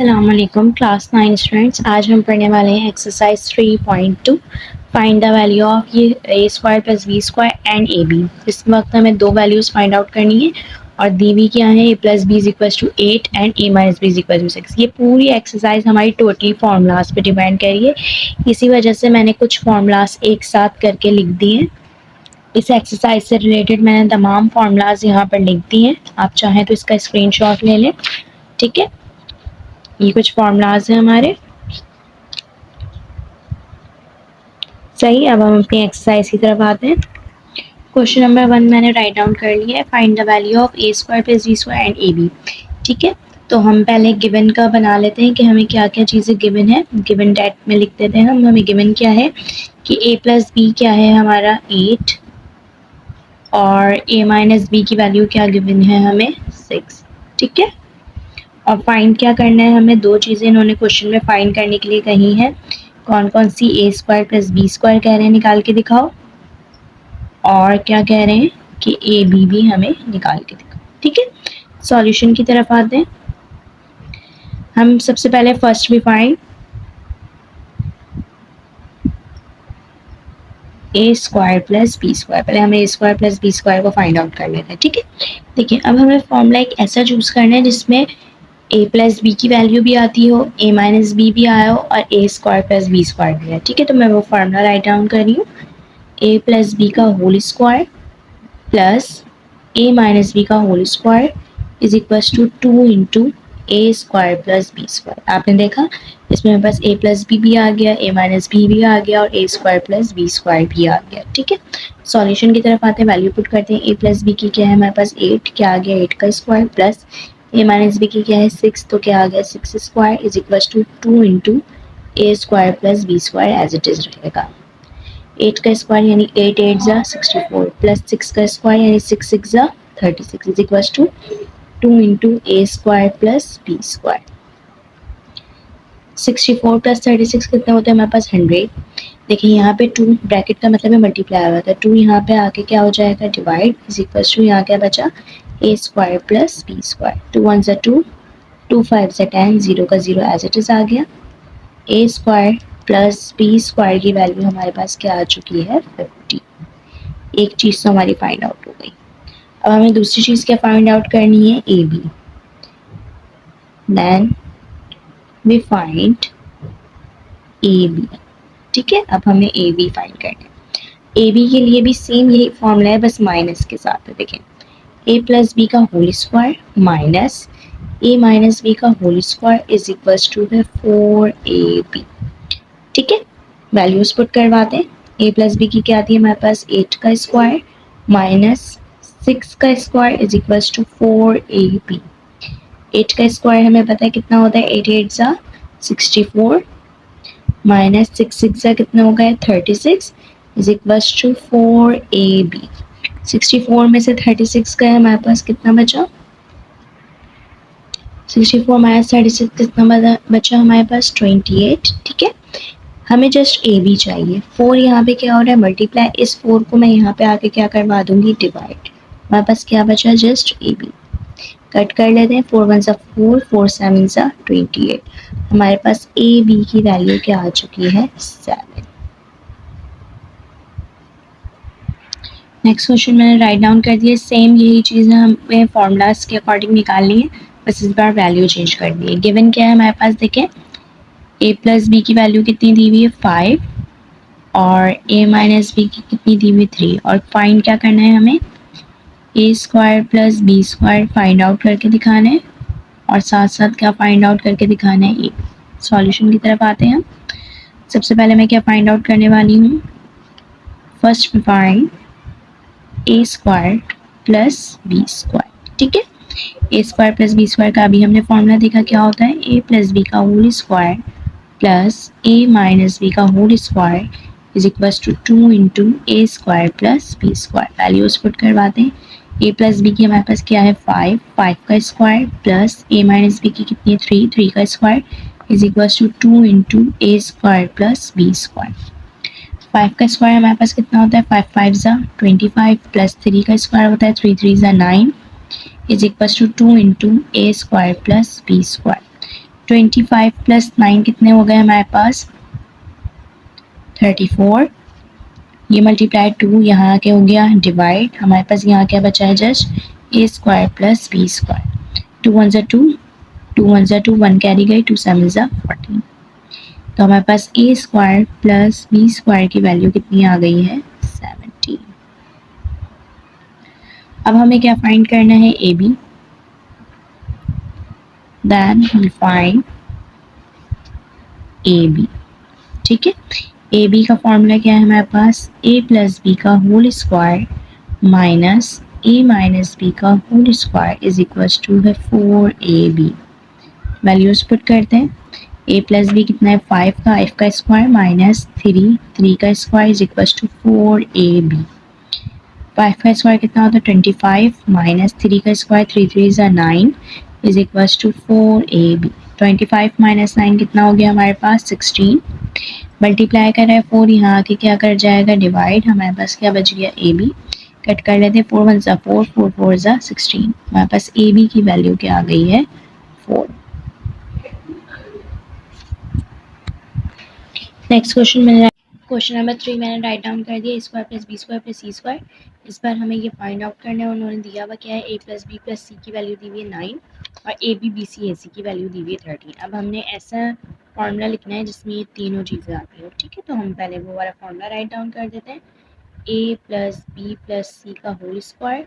अस्सलामुअलैकुम class 9 students. आज हम पढ़ने वाले हैं exercise 3.2 find the value of ये A square plus B square and A B. इस वक्त हमें दो वैल्यूज़ फाइंड आउट करनी है और दी हुई क्या है, A plus B is equal to 8 and A minus B is equal to 6। ये पूरी एक्सरसाइज हमारी टोटली फार्मूलाज पे डिपेंड करिए, इसी वजह से मैंने कुछ फार्मूलाज एक साथ करके लिख दिए। इस एक्सरसाइज से रिलेटेड मैंने तमाम फार्मूलाज यहाँ पर लिख दिए हैं, आप चाहें तो इसका स्क्रीनशॉट ले लें। ठीक है, ये कुछ फार्मूलाज हैं हमारे। सही, अब हम अपनी एक्सरसाइज की तरफ आते हैं। क्वेश्चन नंबर 1 मैंने राइट डाउन कर लिया है, find the value of A square plus B square and A B. ठीक है, तो हम पहले गिवन का बना लेते हैं कि हमें क्या क्या चीज़ें गिवन है। गिवन डेट में लिख देते हैं हम। हमें गिवन क्या है कि ए प्लस बी क्या है हमारा 8 और ए माइनस बी की वैल्यू क्या गिवन है हमें 6। ठीक है, और फाइंड क्या करना है हमें, दो चीज़ें इन्होंने क्वेश्चन में फाइंड करने के लिए कही हैं। कौन कौन सी, ए स्क्वायर प्लस बी स्क्वायर कह रहे हैं निकाल के दिखाओ, और क्या कह रहे हैं कि ए बी भी हमें निकाल के दिखाओ। ठीक है, सॉल्यूशन की तरफ आते हैं हम। सबसे पहले फर्स्ट भी find A square plus B square. पहले हमें A square plus B square को फाइंड आउट कर लेते हैं। ठीक है, देखिए अब हमें फॉर्मूला एक ऐसा चूज करना है जिसमें ए प्लस बी की वैल्यू भी आती हो, ए माइनस बी भी आया हो और ए स्क्वायर प्लस बी स्क्वायर भी है। ठीक है, तो मैं वो फार्मूला राइट डाउन कर रही हूँ, ए प्लस बी का whole square plus A minus B का whole square is equal to 2 into A square plus B square. आपने देखा इसमें मेरे पास ए प्लस बी भी आ गया, ए माइनस बी भी आ गया और ए स्क्वायर प्लस बी स्क्वायर भी आ गया। ठीक है, सॉल्यूशन की तरफ आते हैं, वैल्यू पुट करते हैं। ए प्लस बी की क्या है हमारे पास 8, क्या आ गया 8 का square, plus A minus B की क्या है 6, तो क्या आ गया 6 square is equal to 2 into A square plus B square as it is रहेगा। 8 का स्क्वायर यानी 8 8 जा 64 प्लस 6 का स्क्वायर यानी 6 6 जा 36 is equal to 2 into A square plus B square. 64 plus 36 कितना होता है हमारे पास 100। देखिए यहाँ पे 2 ब्रैकेट का मतलब है मल्टीप्लाई हुआ था, 2 यहाँ पे आके क्या हो जाएगा डिवाइड इज इक्वल टू यहाँ क्या बचा ए स्क्वायर प्लस बी स्क्वायर। 2 1 जा 2, 2 5 जा 10, 0 का 0 एज इट इज आ गया। A square plus B square की वैल्यू हमारे पास क्या आ चुकी है 50। एक चीज़ तो हमारी फाइंड आउट हो गई। अब हमें दूसरी चीज़ क्या फाइंड आउट करनी है, A B. Then we find A B. ठीक है, अब हमें ए बी फाइंड करना है। ए बी के लिए भी सेम यही फॉर्मूला है, बस माइनस के साथ है। देखें, ए प्लस बी का whole square minus A minus B का whole square is equal to है 4ab। ठीक है, वैल्यूज पुट करवाते हैं। ए प्लस बी की क्या आती है हमारे पास 8 का स्क्वायर माइनस 6 का square is equal to 4ab। 8 का स्क्वायर हमें पता है कितना होता है, 8 8 जा 64 माइनस 6 6 जा कितना हो गया 36 इज इक्वल टू 4ab। 64 में से 36 गए हमारे पास कितना बचा, 64 माइनस 36 कितना बचा हमारे पास 28। ठीक है, हमें जस्ट ए बी चाहिए। 4 यहाँ पे क्या हो रहा है मल्टीप्लाई, इस 4 को मैं यहाँ पे आके क्या करवा दूंगी डिवाइड। हमारे पास क्या बचा जस्ट ए बी। कट कर लेते हैं, 4 1 सा 4, 4 7 सा 28। हमारे पास ए बी की वैल्यू क्या आ चुकी है 7। नेक्स्ट क्वेश्चन मैंने राइट डाउन कर दिया, सेम यही चीज़ हमें फॉर्मूलाज के अकॉर्डिंग निकालनी है, बस इस बार वैल्यू चेंज कर दी है। गिवन क्या है हमारे पास, देखें ए प्लस बी की वैल्यू कितनी दी हुई है 5 और ए माइनस बी की कितनी दी हुई 3, और फाइंड क्या करना है हमें, A square plus B square find out करके दिखाना है और साथ साथ क्या फाइंड आउट करके दिखाना है ए। सॉल्यूशन की तरफ आते हैं हम। सबसे पहले मैं क्या फाइंड आउट करने वाली हूँ, first find A square plus B square. ठीक है, A square plus B square का अभी हमने फॉर्मूला देखा क्या होता है, ए प्लस बी का whole square plus A minus B का whole square is equal to 2 into A square plus B square. Values put करवाते हैं। ए प्लस बी की हमारे पास क्या है 5, 5 का square plus A minus B की कितनी है 3, 3 का square is equal to 2 into A square plus B square. 5 का स्क्वायर हमारे पास कितना होता है 5 5 जा 25 प्लस 3 का स्क्वायर होता है 3 3 जा 9 is equal to 2 into A square plus B square. 25 plus 9 कितने हो गए हमारे पास 34। ये मल्टीप्लाई 2 यहाँ आके हो गया डिवाइड, हमारे पास यहाँ क्या बचा है just A square plus B square. 2 1 ज़ा 2, 2 1 ज़ा 2, 1 कैरी गई, 2 7 ज़ा 14। तो हमारे पास ए स्क्वायर प्लस बी स्क्वायर की वैल्यू कितनी आ गई है 17। अब हमें क्या फाइंड करना है A B, then we find A B. ठीक है, ए बी का फॉर्मूला क्या है हमारे पास ए प्लस बी का whole square minus A minus B का whole square is equal to है 4ab। वैल्यूज पुट करते हैं, ए प्लस बी कितना है 5 का स्क्वायर माइनस 3 का square is equal to 4ab। 5 का स्क्वायर कितना होता है 25 माइनस 3 का square 3 3 is 9 is equal to 4ab। 25 minus 9 कितना हो गया हमारे पास 16। मल्टीप्लाई कर रहा है 4, यहाँ आके क्या कर जाएगा डिवाइड, हमारे पास क्या बच गया ए बी। कट कर लेते हैं 4 1 ज़ा 4, 4 4 ज़ा 16। हमारे पास ए बी की वैल्यू क्या आ गई है 4। नेक्स्ट क्वेश्चन मैंने क्वेश्चन नंबर 3 मैंने राइट डाउन कर दिया, square plus B square plus C square. इस बार हमें ये फाइंड आउट करना है, उन्होंने दिया हुआ क्या है A plus B plus C की वैल्यू दी हुई है 9 और a B B C A C की वैल्यू दी हुई है 13। अब हमने ऐसा फॉर्मूला लिखना है जिसमें ये तीनों चीज़ें आती हो। ठीक है, तो हम पहले वो वाला फॉर्मूला राइट डाउन कर देते हैं, A plus B plus C का whole square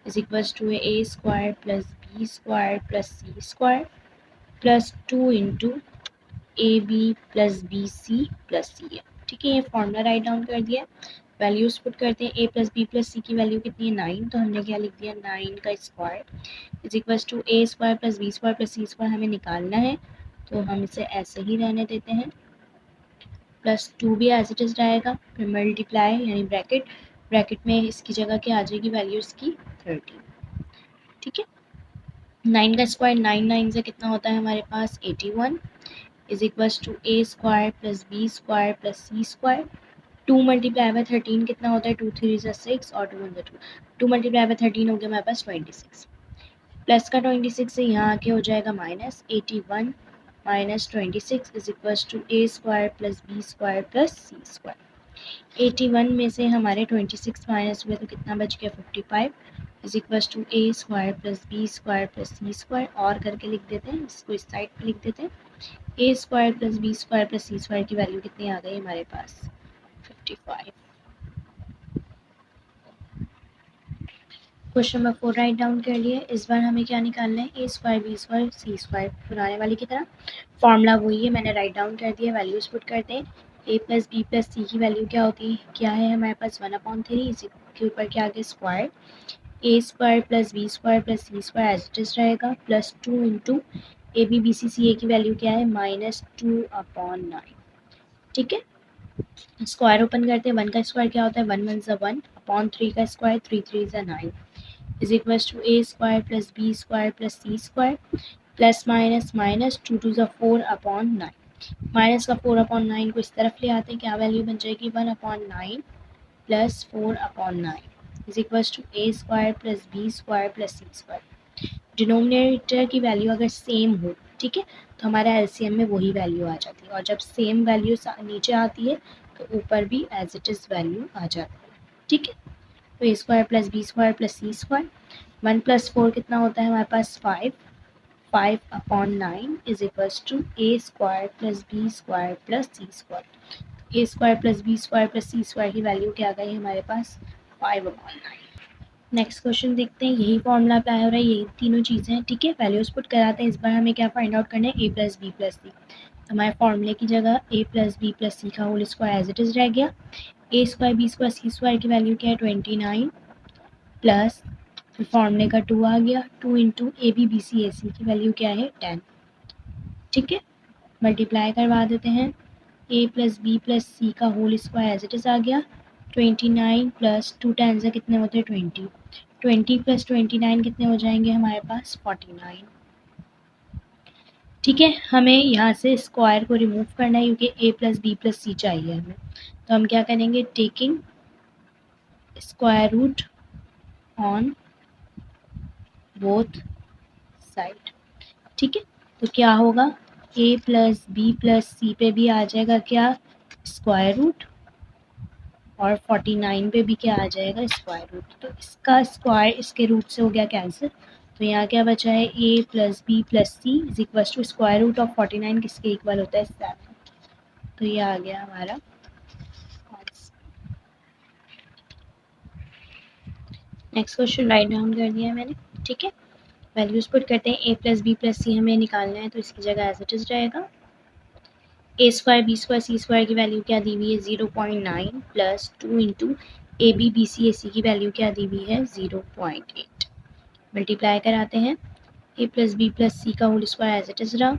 is equals to A square plus B square plus C square plus 2 into A B plus B C plus C A. ठीक है, ये formula right down कर दिया। Values put करते हैं, A plus B plus C की value कितनी है 9, तो हमने क्या लिख दिया 9 का square is equals to A square plus B square plus C square हमें निकालना है, तो हम इसे ऐसे ही रहने देते हैं। प्लस 2 भी एज इट इज़ रहेगा, फिर मल्टीप्लाई यानी ब्रैकेट, ब्रैकेट में इसकी जगह क्या आ जाएगी वैल्यू इसकी 13। ठीक है, 9 का स्क्वायर 9 9 से कितना होता है हमारे पास 81 is equals to A square plus B square plus C square. 2 multiply by 13 कितना होता है 2 3 ज़ा 6 और 2 1 ज़ा 2, 2 मल्टीप्लाई बाय 13 हो गया हमारे पास 26। प्लस का 26 से यहाँ आके हो जाएगा minus 81 minus 26 is equals to A square plus B square plus C square. 81 में से हमारे 26 माइनस हुए तो कितना बच गया 55 is equals to A square plus B square plus C square, और करके लिख देते हैं, इसको इस साइड पे लिख देते हैं। A square plus B square plus C square की वैल्यू कितनी आ गई हमारे पास 55। क्वेश्चन नंबर 4 राइट डाउन कर लिए। इस बार हमें क्या निकालना है A square B square C square, पुराने वाली की तरह फॉर्मूला वही है, मैंने राइट डाउन कर दिया। वैल्यूज पुट करते हैं, A plus B plus C की वैल्यू क्या होती है, क्या है हमारे पास 1/3, इसी के ऊपर क्या आ गया square A square plus B square plus C square as it is रहेगा, plus 2 into A B B C C A की वैल्यू क्या है -2/9। ठीक है, स्क्वायर ओपन करते हैं, 1 का स्क्वायर क्या होता है 1 1 ज़ा 1 अपॉन 3 का स्क्वायर 3 3 ज़ा 9 is equals to A square plus B square plus C square plus minus minus 2 2 ज़ा 4 अपॉन 9। माइनस का 4/9 को इस तरफ ले आते हैं, क्या वैल्यू बन जाएगी 1/9 plus 4/9 is equals to A square plus B square plus C square. Denominator की वैल्यू अगर सेम हो, ठीक है, तो हमारा एलसीएम में वही वैल्यू आ जाती है, और जब सेम वैल्यू नीचे आती है तो ऊपर भी एज इट इज़ वैल्यू आ जाती है। ठीक है, तो A square plus B square plus C square 1 + 4 कितना होता है हमारे पास 5, 5/9 is equals to A square plus B square plus C square. A square plus B square plus C square की वैल्यू क्या आ गई हमारे पास 5/9। नेक्स्ट क्वेश्चन देखते हैं, यही फॉर्मूला अप्लाई हो रहा है, यही तीनों चीज़ें हैं। ठीक है, वैल्यूज पुट कराते हैं। इस बार हमें क्या फाइंड आउट करना है A plus B plus C, तो हमारे फॉर्मूले की जगह A plus B plus C का whole square as it is रह गया। A square B square C square की वैल्यू क्या है 29 प्लस फिर फॉर्मूले का 2 आ गया, 2 into A B B C A C की वैल्यू क्या है 10। ठीक है, मल्टीप्लाई करवा देते हैं, A plus B plus C का whole square as it is आ गया 29 प्लस 2 10 से कितने होते हैं 20, 20 प्लस 29 कितने हो जाएंगे हमारे पास 49। ठीक है, हमें यहाँ से स्क्वायर को रिमूव करना है क्योंकि A plus B plus C चाहिए हमें, तो हम क्या करेंगे taking square root on both side. ठीक है, तो क्या होगा A plus B plus C पे भी आ जाएगा क्या, स्क्वायर रूट, और 49 पे भी क्या आ जाएगा, स्क्वायर रूट। तो इसका स्क्वायर इसके रूट से हो गया कैंसिल, तो यहाँ क्या बचा है, A plus B plus C is equal to square root of 49 किसके इक्वल होता है, 7। तो ये आ गया हमारा answer. Next question right down कर दिया है मैंने, ठीक है। वैल्यूज पुट करते हैं, ए प्लस बी प्लस सी हमें निकालना है, तो इसकी जगह एज इट इज रहेगा। A square B square C square की वैल्यू क्या दी हुई है, 0.9 plus 2 into A B B C A C की वैल्यू क्या दी हुई है, 0.8। मल्टीप्लाई कराते हैं, A plus B plus C का whole square as it is रहा,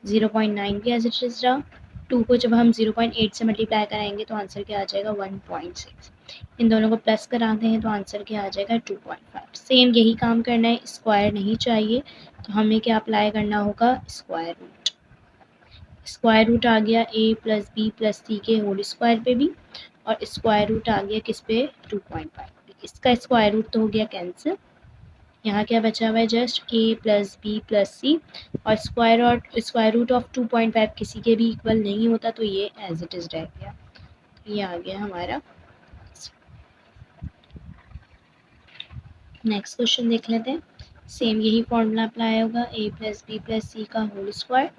0.9 भी एज इट इज रहा, 2 को जब हम 0.8 से मल्टीप्लाई कराएंगे तो आंसर क्या आ जाएगा, 1.6। इन दोनों को प्लस कराते हैं तो आंसर क्या आ जाएगा, 2.5। सेम यही काम करना है, स्क्वायर नहीं चाहिए तो हमें क्या अप्लाई करना होगा, स्क्वायर रूट। स्क्वायर रूट आ गया ए प्लस बी प्लस सी के होल स्क्वायर पे भी, और स्क्वायर रूट आ गया किस पे, 2.5। इसका स्क्वायर रूट तो हो गया कैंसिल, यहाँ क्या बचा हुआ है, just A plus B plus C, और स्क्वायर रूट ऑफ 2.5 किसी के भी इक्वल नहीं होता, तो ये एज इट इज रह गया। ये आ गया हमारा। नेक्स्ट क्वेश्चन देख लेते हैं, सेम यही फॉर्मूला अप्लाई होगा, A plus B plus C का whole square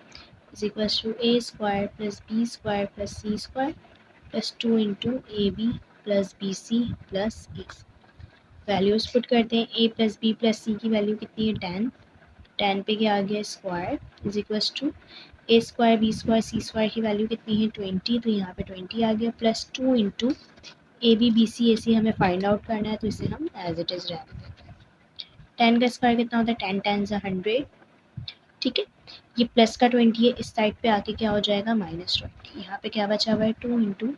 is equal to A square plus B square plus C square plus 2 into A B plus B C plus A. Values put करते हैं, A plus B plus C की value कितनी है, 10। 10 पे क्या आ गया, square is equal to A square B square C square की वैल्यू कितनी है, 20। तो यहाँ पे 20 आ गया, plus 2 into A B B C A C हमें फाइंड आउट करना है, तो इसे हम एज इट इज रहने देते हैं। 10 का स्क्वायर कितना होता है, 10 10 100, ठीक है। ये प्लस का 20 है, इस साइड पे आके क्या हो जाएगा, -20। यहाँ पे क्या बचा हुआ है, 2 into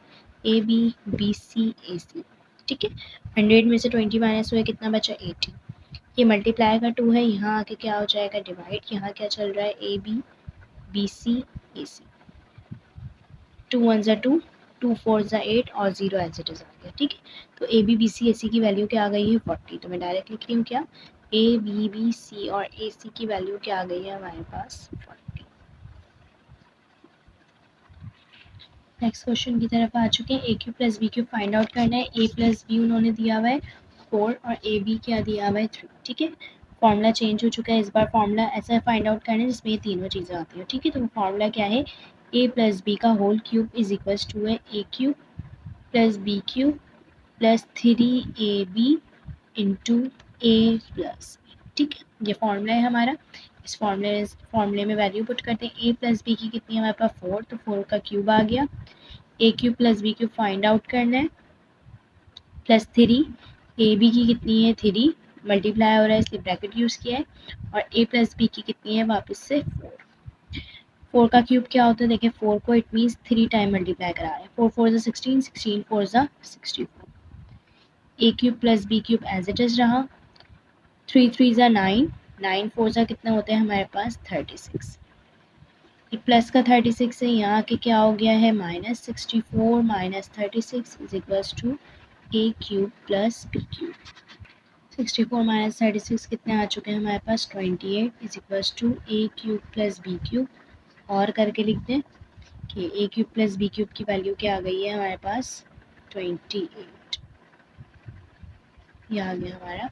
A B B C A C, ठीक है। 100 में से 20 माइनस हुआ, कितना बचा, 80। ये मल्टीप्लाई का 2 है, यहाँ आके क्या हो जाएगा, डिवाइड। यहाँ क्या चल रहा है, A B B C A सी, 2 1 ज़ा 2, 2 4 ज़ा 8 और 0 एज इट इज आ गया, ठीक है। तो ए B B C A C की वैल्यू क्या आ गई है, 40। तो मैं डायरेक्ट लिख रही हूँ क्या, ए बी बी सी और ए सी की वैल्यू क्या आ गई है हमारे पास, 40। नेक्स्ट क्वेश्चन की तरफ आ चुके हैं, A cube plus B cube find out करना है। ए प्लस बी उन्होंने दिया हुआ है 4 और ए बी क्या दिया हुआ है, 3, ठीक है। फॉर्मूला चेंज हो चुका है, इस बार फॉर्मूला ऐसा फाइंड आउट करना है जिसमें ये तीनों चीज़ें आती हैं, ठीक है। तो फॉर्मूला क्या है, ए प्लस बी का whole cube is equals to है A cube plus B cube plus 3ab into A plus, ठीक है। ये फॉर्मूला है हमारा। इस फॉर्मूले में वैल्यू पुट करते हैं, ए प्लस बी की कितनी है हमारे पास, 4, तो 4 का क्यूब आ गया। A cube plus B cube find out करना है, प्लस 3, ए बी की कितनी है, 3, मल्टीप्लाई हो रहा है इसलिए ब्रैकेट यूज़ किया है, और ए प्लस बी की कितनी है वापस से 4। 4 का क्यूब क्या होता है, देखिए 4 को इट मीन्स 3 टाइम मल्टीप्लाई करा रहे हैं, 4 4 ज़ा 16, 16 4 ज़ा 64। A cube plus B cube as it is रहा, 3 3 ज़ा 9, 9 4 ज़ा कितना होता है हमारे पास, 36। ये प्लस का 36 है, यहाँ के क्या हो गया है, -64 -36 is equals to A cube plus B cube. 64 minus 36 कितने आ चुके हैं हमारे पास, 28 is equals to A cube plus B cube, और करके लिख दें कि ए क्यूब प्लस बी क्यूब की वैल्यू क्या आ गई है हमारे पास, 28। ये आ गया हमारा।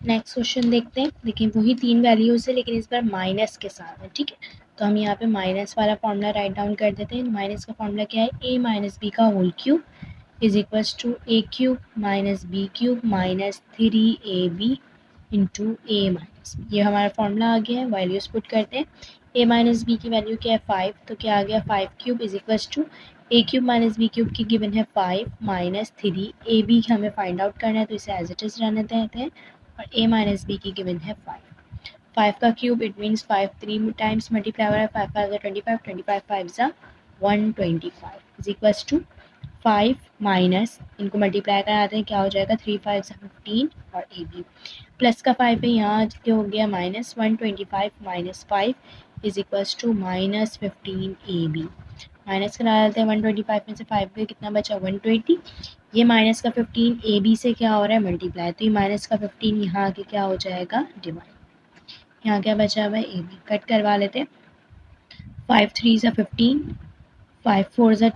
नेक्स्ट क्वेश्चन देखते हैं, लेकिन वही 3 वैल्यूज है लेकिन इस बार माइनस के साथ है, ठीक है। तो हम यहाँ पे माइनस वाला फॉर्मूला राइट डाउन कर देते हैं। माइनस का फॉर्मूला क्या है, ए माइनस बी का whole cube is equals to A cube minus B cube minus 3ab into A minus, ये हमारा फॉर्मूला आ गया है। वैल्यूज पुट करते हैं, ए माइनस बी की वैल्यू क्या है, 5, तो क्या आ गया, 5 cube is equals to A cube minus B cube की गिवन है 5 माइनस 3, ए बी हमें फाइंड आउट करना है तो इसे एज इट इज रहने देते हैं, और a माइनस बी की गिवन है 5। 5 का cube it means 5 3 times multiply हो रहा है, 5 5 ज़ा 25, 25 5 ज़ा 125 इज इक्वल्स टू 5 माइनस, इनको मल्टीप्लाई कराते हैं क्या हो जाएगा, 3 5 ज़ा 15, और ए बी प्लस का 5 है, यहाँ क्या हो गया minus 125 minus 5 is equals to minus 15 A B. Minus करा देते हैं, 125 में से 5 पे कितना बचा, 120। ये माइनस का 15 ए बी से क्या हो रहा है, मल्टीप्लाई, तो ये माइनस का 15 यहाँ आके क्या हो जाएगा, डिवाइड। यहाँ क्या बचा हुआ है, ए बी कट करवा लेते हैं। 5 3 ज़ा 15, 5 4 ज़ा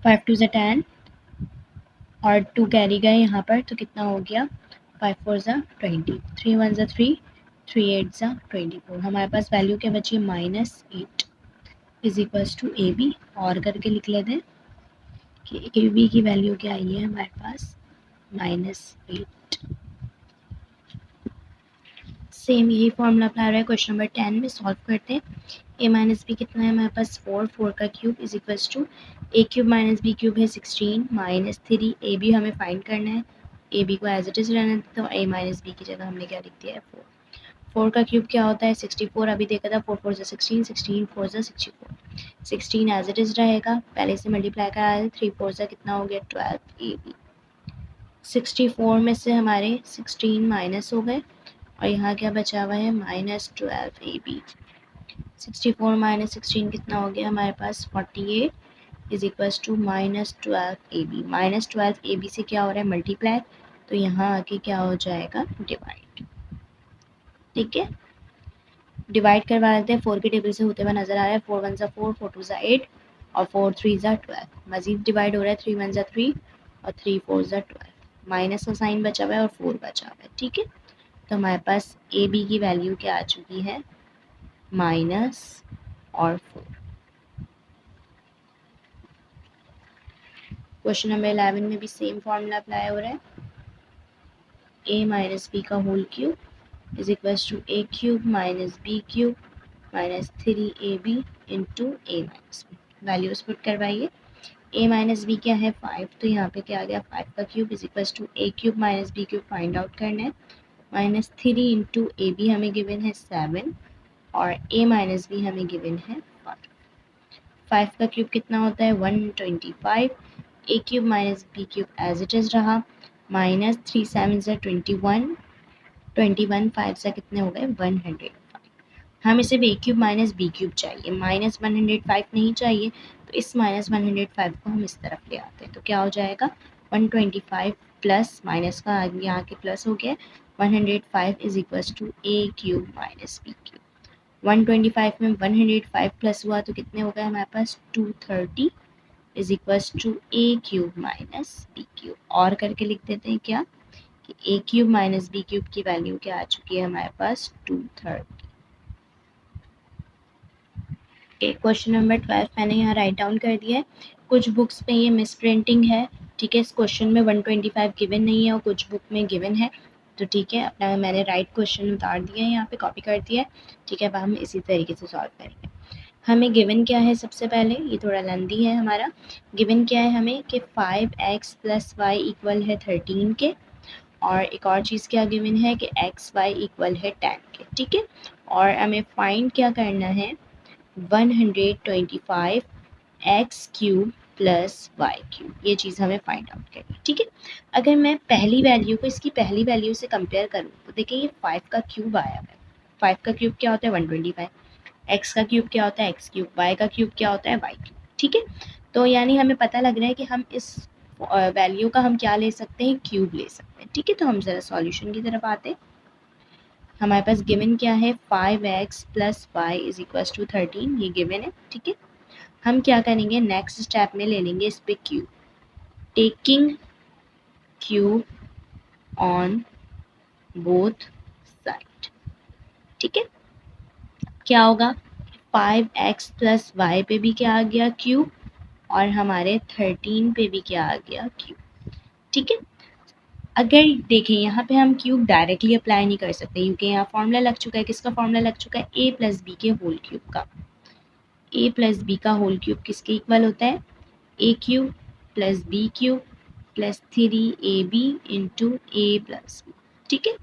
5 2 ज़ा 10 और 2 कैरी गए यहाँ पर, तो कितना हो गया 5 4 ज़ा 20, 3 1 ज़ा 3, 3 8 ज़ा 24। हमारे पास वैल्यू क्या बची है -8 is equals to A B. और करके लिख लेते हैं कि ए बी की वैल्यू क्या आई है हमारे पास -8। सेम यही फॉर्मूला अप्लाई हो रहा है क्वेश्चन नंबर 10 में। सॉल्व करते हैं। ए माइनस बी कितना है हमारे पास 4, 4 का cube is equals to A cube minus B cube है 16 -3। ए बी हमें फाइंड करना है, ए बी को एज इट इज रहने देते हैं, तो ए माइनस बी की जगह हमने क्या लिख दिया है 4। 4 का क्यूब क्या होता है 64, अभी देखा था 4 4 ज़ा 16, 16 4 ज़ा 64, 16 एज इट इज रहेगा, पहले से मल्टीप्लाई करा है, 3 4 ज़ा कितना हो गया 12 ए बी। 64 में से हमारे 16 माइनस हो गए और यहाँ क्या बचा हुआ है -12 ए बी। 64 माइनस 16 कितना हो गया हमारे पास 48 is equals to -12 A B. -12 A B से क्या हो रहा है मल्टीप्लाई, तो यहाँ आके क्या हो जाएगा डिवाइड। ठीक है, डिवाइड करवा लेते हैं, 4 के टेबल से होते हुए नजर आ रहा है, 4 1 ज़ा 4, 4 2 ज़ा 8 और 4 3 ज़ा 12। मजीद डिवाइड हो रहा है, 3 1 ज़ा 3 और 3 4 ज़ा 12। माइनस का साइन बचा हुआ है और 4 बचा हुआ है। ठीक है, तो हमारे पास ए बी की वैल्यू क्या आ चुकी है माइनस और 4। क्वेश्चन नंबर 11 में भी सेम फॉर्मूला अप्लाई हो रहा है, ए माइनस बी का whole cube is equals to A cube minus B cube minus 3ab into A minus b. Values put करवाइए। ए माइनस बी क्या है 5, तो यहाँ पे क्या आ गया 5 का cube is equals to A cube minus B cube find out करना है, -3 इंटू ए बी हमें गिवन है 7 और ए माइनस बी हमें गिवन है 5। 5 का क्यूब कितना होता है 125, A cube minus B cube as it is रहा, -3 7 ज़ा 21, 21 5 ज़ा कितने हो गए 100। हमें सिर्फ ए क्यूब माइनस बी क्यूब चाहिए, -105 नहीं चाहिए, तो इस -105 को हम इस तरफ ले आते हैं, तो क्या हो जाएगा 125 प्लस माइनस का यहाँ के प्लस हो गया 105 is equals to A cube minus B cube. 125 में 105 प्लस हुआ तो कितने हो गए हमारे पास 230 is equals to A cube minus B cube. और करके लिख देते हैं क्या कि ए क्यूब माइनस बी क्यूब की वैल्यू क्या आ चुकी है हमारे पास 230। क्वेश्चन नंबर 12 मैंने यहाँ राइट डाउन कर दिया है। कुछ बुक्स पे ये मिस प्रिंटिंग है, ठीक है, इस क्वेश्चन में 125 गिवन नहीं है और कुछ बुक में गिवन है, तो ठीक है अपना मैंने राइट क्वेश्चन उतार दिया है, यहाँ पे कॉपी कर दिया है। ठीक है, अब हम इसी तरीके से सॉल्व करेंगे। हमें गिवन क्या है सबसे पहले, ये थोड़ा लेंदी है हमारा। गिवन क्या है हमें कि 5x प्लस वाई इक्वल है 13 के, और एक और चीज़ क्या गिवन है कि एक्स वाई इक्वल है 10 के। ठीक है, और हमें फाइंड क्या करना है 125 x cube plus y cube, ये चीज़ हमें फाइंड आउट करनी है। ठीक है, अगर मैं पहली वैल्यू को इसकी पहली वैल्यू से कंपेयर करूँ तो देखिए ये 5 का क्यूब आया है। 5 का क्यूब क्या होता है 125, एक्स का क्यूब क्या होता है एक्स क्यूब, वाई का क्यूब क्या होता है वाई क्यूब। ठीक है, तो यानी हमें पता लग रहा है कि हम इस वैल्यू का हम क्या ले सकते हैं क्यूब ले सकते हैं। ठीक है, तो हम ज़रा सॉल्यूशन की तरफ आते हैं। हमारे पास गिवन क्या है 5x plus y is equal to 13, ये गिवन है। ठीक है, हम क्या करेंगे नेक्स्ट स्टेप में ले लेंगे इस पे cube, taking cube on both side. ठीक है, क्या होगा 5x प्लस वाई पे भी क्या आ गया क्यूब और हमारे 13 पे भी क्या आ गया क्यूब। ठीक है, अगर देखें यहाँ पे हम क्यूब डायरेक्टली अप्लाई नहीं कर सकते क्योंकि यहाँ फॉर्मूला लग चुका है, किसका फॉर्मूला लग चुका है a प्लस बी के होल क्यूब का। a प्लस बी का होल क्यूब किसके इक्वल होता है a cube plus B cube plus 3ab into A plus b. ठीक है,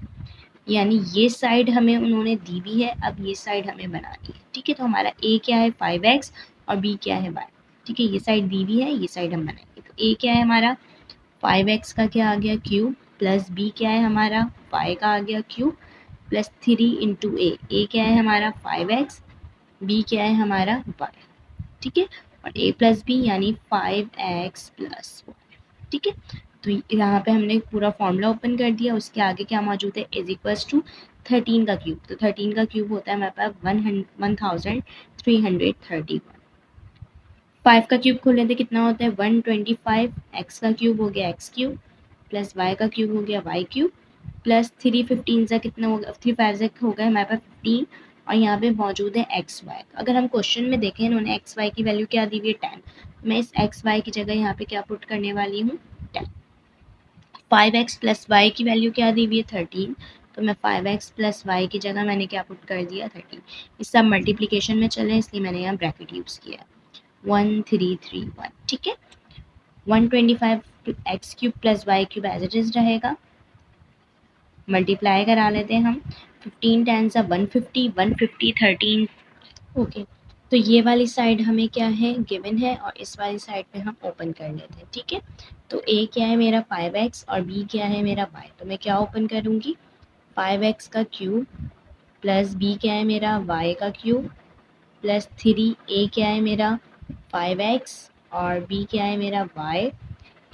यानी ये साइड हमें उन्होंने दी भी है, अब ये साइड हमें बनानी है। ठीक है, तो हमारा a क्या है 5x और b क्या है y। ठीक है, ये साइड दी भी है, ये साइड हम बनाएंगे, तो a क्या है हमारा 5x का क्या आ गया क्यूब प्लस b क्या है हमारा y का आ गया क्यूब प्लस 3 इंटू ए क्या है हमारा 5x, b क्या है हमारा y। ठीक है, और a प्लस बी यानी 5x प्लस 1। ठीक है, तो यहाँ पे हमने पूरा फॉर्मूला ओपन कर दिया, उसके आगे क्या मौजूद है इज इक्वल्स टू 13 का क्यूब, तो 13 का क्यूब होता है हमारे पास 1331। 5 का क्यूब खोल लेते कितना होता है 125। एक्स का क्यूब हो गया एक्स क्यूब प्लस वाई का क्यूब हो गया वाई क्यूब प्लस 3 15 सा कितना हो गया 3 5 सा हो गया हमारे पास 15 और यहाँ पे मौजूद है एक्स वाई। अगर हम क्वेश्चन में देखें इन्होंने एक्स वाई की वैल्यू क्या दी हुई है 10, मैं इस एक्स वाई की जगह यहाँ पे क्या पुट करने वाली हूँ 10। 5x प्लस वाई की वैल्यू क्या दी हुई है 13, तो मैं 5x प्लस वाई की जगह मैंने क्या पुट कर दिया 13। इस सब मल्टीप्लिकेशन में चले इसलिए मैंने यहाँ ब्रैकेट यूज़ किया 1331। ठीक है, 125 x cube plus y cube as it is रहेगा, मल्टीप्लाई करा लेते हैं हम 15 10 सा 150 150 13। ओके, तो ये वाली साइड हमें क्या है गिवन है और इस वाली साइड पे हम ओपन कर लेते हैं। ठीक है, तो ए क्या है मेरा 5x और बी क्या है मेरा y, तो मैं क्या ओपन करूँगी 5x का क्यूब प्लस बी क्या है मेरा y का क्यूब प्लस 3 ए क्या है मेरा 5x और बी क्या है मेरा y,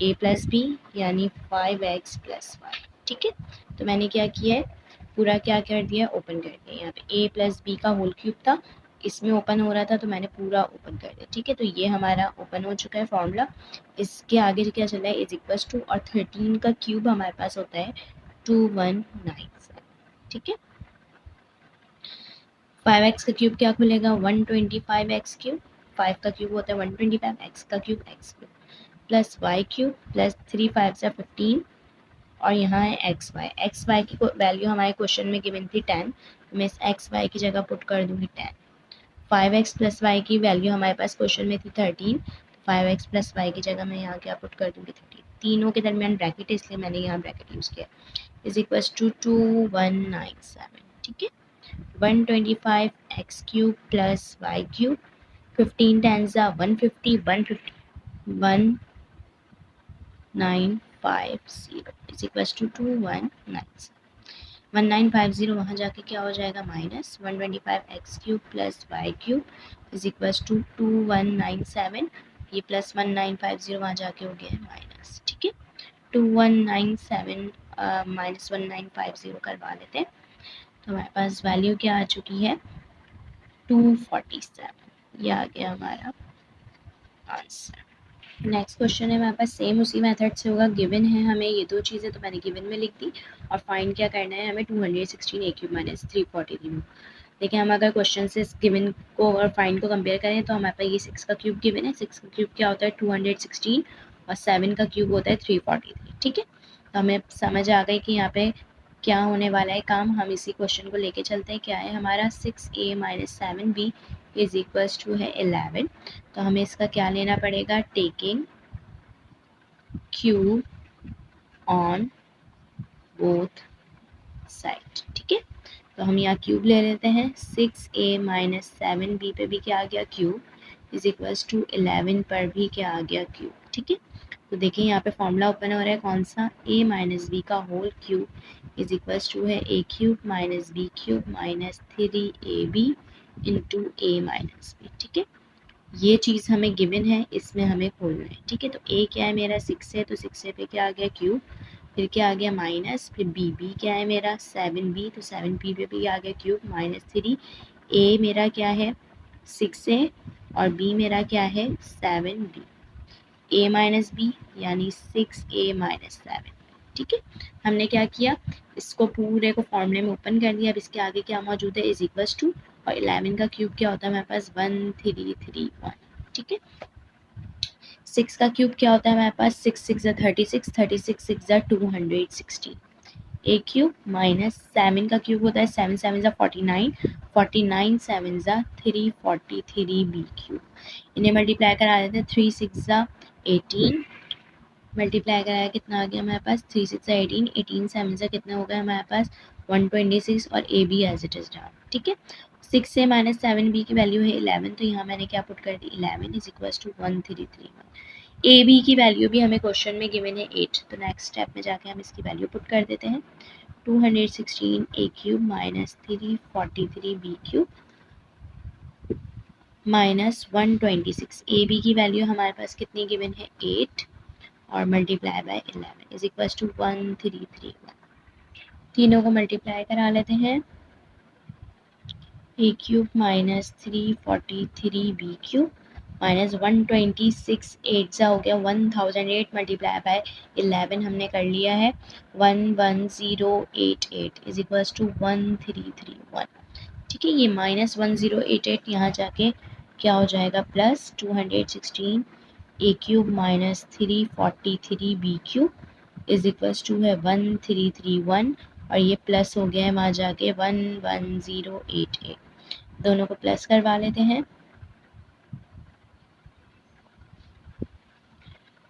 a प्लस बी यानी 5x प्लस वाई। ठीक है, तो मैंने क्या किया है पूरा क्या कर दिया ओपन कर दिया। यहाँ पे a प्लस बी का होल क्यूब था, इसमें ओपन हो रहा था तो मैंने पूरा ओपन कर दिया। ठीक है, तो ये हमारा ओपन हो चुका है फॉर्मूला। इसके आगे क्या चला है इज इक्वल्स टू और 13 का क्यूब हमारे पास होता है 2197। ठीक है, 5x का क्यूब क्या खुलेगा 125x क्यूब, 5 का क्यूब होता है 125, x का cube x cube plus y cube plus 3 5 से 15 और यहाँ है एक्स वाई की वैल्यू हमारे क्वेश्चन में गिवन थी 10, तो मैं इस एक्स वाई की जगह पुट कर दूँगी 10। 5x प्लस वाई की वैल्यू हमारे पास क्वेश्चन में थी 13, 5x प्लस वाई की जगह मैं यहाँ क्या पुट कर दूँगी 13। तीनों के दरमियान ब्रैकेट है इसलिए मैंने यहाँ ब्रैकेट यूज़ किया इज इक्वल्स टू 2197। ठीक है, 125 x cube plus y cube 15 10 150 150 1950 is equals to 2197। 1950 वहाँ जाके क्या हो जाएगा minus 125 x cube plus y cube is equals to 2197, ये प्लस 1950 वहाँ जाके हो गया है माइनस। ठीक है, 2197 माइनस 1950 करवा लेते हैं, तो हमारे पास वैल्यू क्या आ चुकी है 247, ये आ गया हमारा आंसर। नेक्स्ट क्वेश्चन है हमारे पास सेम उसी मेथड से होगा। गिवन है हमें ये दो चीज़ें तो मैंने गिवन में लिख दी और फाइंड क्या करना है हमें 216 ए क्यूब माइनस 343। देखिए हम अगर क्वेश्चन से गिवन को और फाइंड को कंपेयर करें तो हमारे पास ये 6 का क्यूब गिवन है, 6 का क्यूब क्या होता है 216 और 7 का क्यूब होता है 343। ठीक है, तो हमें समझ आ गई कि यहाँ पे क्या होने वाला है काम। हम इसी क्वेश्चन को लेके चलते हैं। क्या है हमारा 6a minus 7b is equals to है 11, तो हमें इसका क्या लेना पड़ेगा taking cube on both side. ठीक है, तो हम यहाँ क्यूब ले लेते हैं 6a माइनस 7b पे भी क्या आ गया क्यूब इज इक्वल्स टू 11 पर भी क्या आ गया क्यूब। ठीक है, तो देखिए यहाँ पे फॉर्मूला ओपन हो रहा है कौन सा a माइनस बी का whole cube is equals to है a cube minus B cube minus 3ab into a minus b. ठीक है, ये चीज़ हमें गिवन है, इसमें हमें खोलना है। ठीक है, तो a क्या है मेरा 6 है, तो 6 पे क्या आ गया क्यूब, फिर क्या आ गया माइनस, फिर बी क्या है मेरा 7b, तो 7b पे भी आ गया क्यूब माइनस 3। a मेरा क्या है 6 है और b मेरा क्या है 7b, a माइनस बी यानी 6a माइनस 7। ठीक है, हमने क्या किया इसको पूरे को फॉर्मूले में ओपन कर दिया। अब इसके आगे क्या मौजूद है इज इक्वल्स टू और 11 का क्यूब क्या होता है हमारे पास 1331। ठीक है, 6 का क्यूब क्या होता है हमारे पास 6 6 36, 36 6 216 ए क्यूब माइनस 7 का क्यूब होता है 7 7 49, 49 7 343 बी क्यूब। इन्हें मल्टीप्लाई करा देते हैं 3 6 18, मल्टीप्लाई कराया कितना आ गया हमारे पास 3 6 18, 18 7 से कितना हो गया हमारे पास 126 और a b as it is down. ठीक है, 6 से माइनस 7 बी की वैल्यू है 11, तो यहाँ मैंने क्या पुट कर दी 11 is equal to 1331। A B की वैल्यू भी हमें क्वेश्चन में गिवन है 8, तो नेक्स्ट स्टेप में जाके हम इसकी वैल्यू पुट कर देते हैं 216 ए cube minus 343 B cube minus 126। A B की वैल्यू हमारे पास कितनी गिवन है 8 और multiply by 11 is equal to 1331। तीनों को मल्टीप्लाई करा लेते हैं। A cube minus 343 B cube minus 126 8 सा हो गया 1008 मल्टीप्लाई बाय 11 हमने कर लिया है 11088 इज इक्वल्स टू 1331। ठीक है, ये माइनस 1088 यहाँ जाके क्या हो जाएगा plus 216 A cube minus 343 B cube is equals to है 1331 और ये प्लस हो गया है वहाँ जाके 11088। दोनों को प्लस करवा लेते हैं।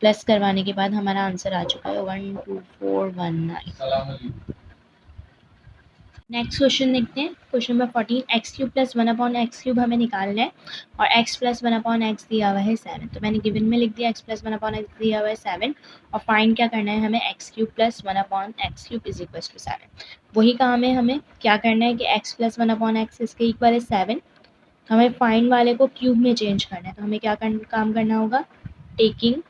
प्लस करवाने के बाद हमारा आंसर आ चुका है 12419। नेक्स्ट क्वेश्चन देखते हैं। Question number 14 x cube plus 1/x³ हमें निकालना है और x प्लस 1/x दिया हुआ है 7। तो मैंने गिवन में लिख दिया x प्लस 1/x दिया हुआ है 7 और फाइंड क्या करना है हमें x cube plus 1/x³ is equal to 7। वही काम है, हमें क्या करना है कि x प्लस 1/x इसके इक्वल है 7, हमें फाइंड वाले को क्यूब में चेंज करना है। तो हमें क्या काम करना होगा, taking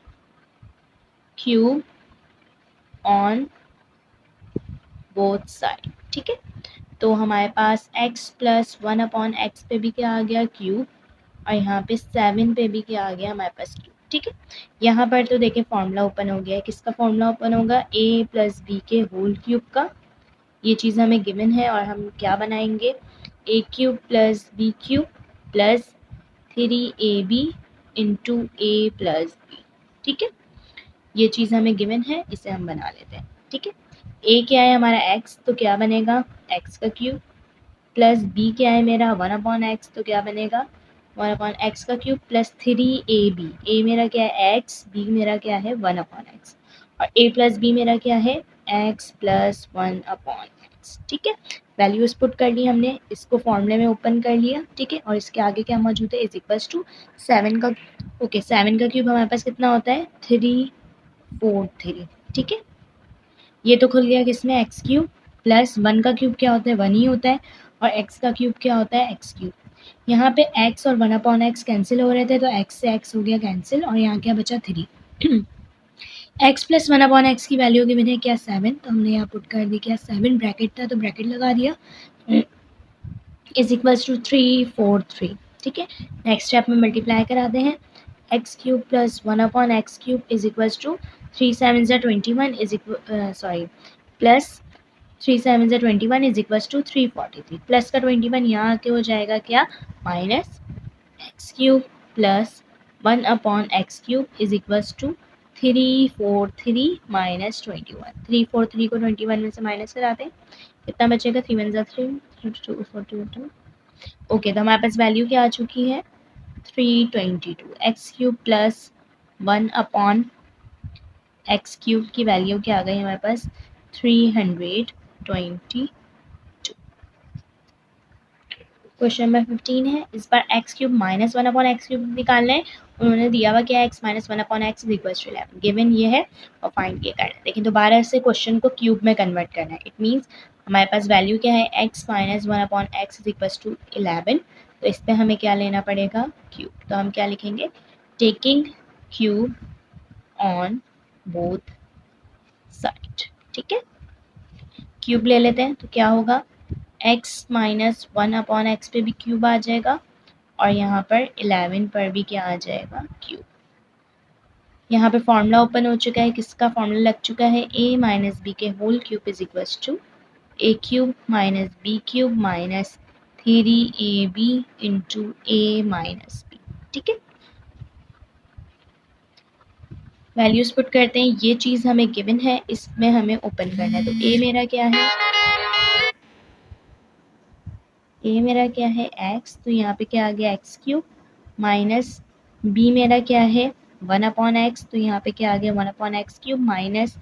cube on both side. ठीक है, तो हमारे पास x प्लस 1/x पे भी क्या आ गया क्यूब और यहाँ पे 7 पे भी क्या आ गया हमारे पास क्यूब। ठीक है, यहाँ पर तो देखिए फॉर्मूला ओपन हो गया है। किसका फॉर्मूला ओपन होगा, a प्लस बी के होल क्यूब का। ये चीज़ हमें गिवन है और हम क्या बनाएंगे, a cube plus B cube plus 3ab into a plus b. ठीक है, ये चीज़ हमें गिवन है, इसे हम बना लेते हैं। ठीक है, a क्या है हमारा x, तो क्या बनेगा x का क्यूब प्लस b क्या है मेरा 1/x, तो क्या बनेगा 1/x का क्यूब प्लस 3ab। a मेरा क्या है x, b मेरा क्या है 1/x और a प्लस b मेरा क्या है x प्लस 1/x। ठीक है, वैल्यूज पुट कर ली हमने, इसको फॉर्मूले में ओपन कर लिया। ठीक है, और इसके आगे क्या मौजूद है, इज इक्वल्स टू 7 का। ओके, 7 का क्यूब हमारे पास कितना होता है 343। ठीक है, ये तो खुल गया किसमें एक्स क्यूब प्लस 1 का क्यूब क्या होता है 1 ही होता है और x का क्यूब क्या होता है एक्स क्यूब। यहाँ पे x और 1/x कैंसिल हो रहे थे तो x से x हो गया कैंसिल और यहाँ क्या बचा 3। x प्लस 1/x की वैल्यू की मैंने क्या 7, तो हमने यहाँ पुट कर दी क्या 7, ब्रैकेट था तो ब्रैकेट लगा दिया, इज इक्वल्स टू 343। ठीक है, नेक्स्ट स्टेप में मल्टीप्लाई कराते हैं। X cube plus 1/x³ is equals to 3 7 21 is sorry plus 3 7 21 is equals to 343। Plus का 21 यहाँ आके हो जाएगा क्या minus x cube plus 1/x³ is equals to 343 minus 21। 343 को 21 में से माइनस कराते हैं, कितना बचेगा 3 1 3 2 ओके, तो हमारे पास वैल्यू क्या आ चुकी है 322। एक्स क्यूब प्लस 1/x³ की वैल्यू क्या आ गई हमारे पास 322। क्वेश्चन नंबर 15 है, इस बार x³ माइनस 1/x³ निकालना है। उन्होंने दिया हुआ क्या x minus 1/x is equal to 11, given ये है और फाइंड ये करना है। लेकिन दोबारा से क्वेश्चन को क्यूब में कन्वर्ट करना है। इट मीन्स हमारे पास वैल्यू क्या है x minus 1/x is equal to 11, तो इस पर हमें क्या लेना पड़ेगा क्यूब। तो हम क्या लिखेंगे, taking cube on both side. ठीक है, क्यूब ले लेते हैं तो क्या होगा x माइनस 1/x पे भी क्यूब आ जाएगा और यहाँ पर 11 पर भी क्या आ जाएगा क्यूब। यहाँ पे फॉर्मूला ओपन हो चुका है, किसका फॉर्मूला लग चुका है a माइनस बी के whole cube is equal to a cube minus B cube minus 3ab into a minus b. ठीक है, वैल्यूज पुट करते हैं, ये चीज़ हमें गिवन है, इसमें हमें ओपन करना है। तो a मेरा क्या है, a मेरा क्या है x, तो यहाँ पे क्या आ गया एक्स क्यूब माइनस b मेरा क्या है 1/x, तो यहाँ पे क्या आ गया 1/x³ minus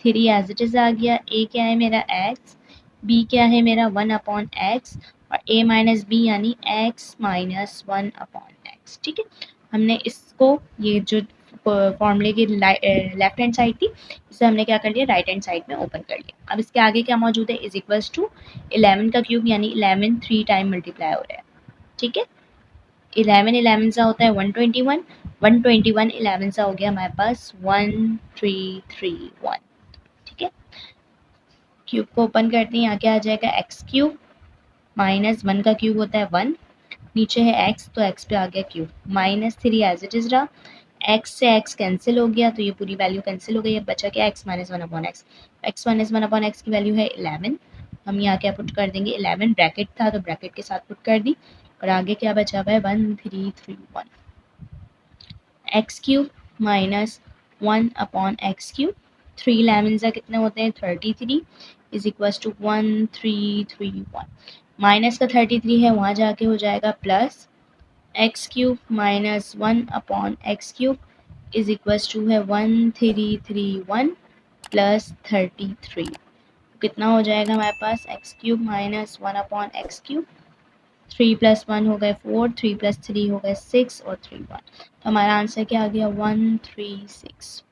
3 as it is आ गया। a क्या है मेरा x, b क्या है मेरा 1/x और a माइनस बी यानी x माइनस 1/x। ठीक है, हमने इसको ये जो फॉर्मूले की लेफ्ट हैंड साइड थी इसे हमने क्या कर लिया राइट हैंड साइड में ओपन कर लिया। अब इसके आगे क्या मौजूद है, इज इक्वल्स टू 11 का क्यूब यानी 11 3 टाइम मल्टीप्लाई हो रहा है। ठीक है, 11 11 सा होता है 121, 121 11 सा हो गया हमारे पास 1331। ठीक है, क्यूब को ओपन करते हैं, यहाँ क्या आ जाएगा एक्स क्यूब माइनस 1 का क्यूब होता है 1, नीचे है x तो x पे आ गया cube, minus 3 as it is रहा, x से x कैंसिल हो गया तो ये पूरी वैल्यू कैंसिल हो गई, अब बचा क्या x minus 1 upon x, x minus 1 upon x की वैल्यू है 11, हम यहाँ क्या पुट कर देंगे 11, ब्रैकेट था तो ब्रैकेट के साथ पुट कर दी, और आगे क्या बचा हुआ है 1331 x cube minus 1 upon X cube, 3 11 कितने होते हैं 33 इज इक्वल टू 1331, माइनस का 33 है वहाँ जाके हो जाएगा plus X cube minus 1 upon X cube is equal to है 1331 प्लस 33, कितना हो जाएगा हमारे पास X cube minus 1 upon X cube, 3 plus 1 हो गए 4, 3 प्लस 3 हो गए 6 और 3 1, तो हमारा आंसर क्या आ गया 136।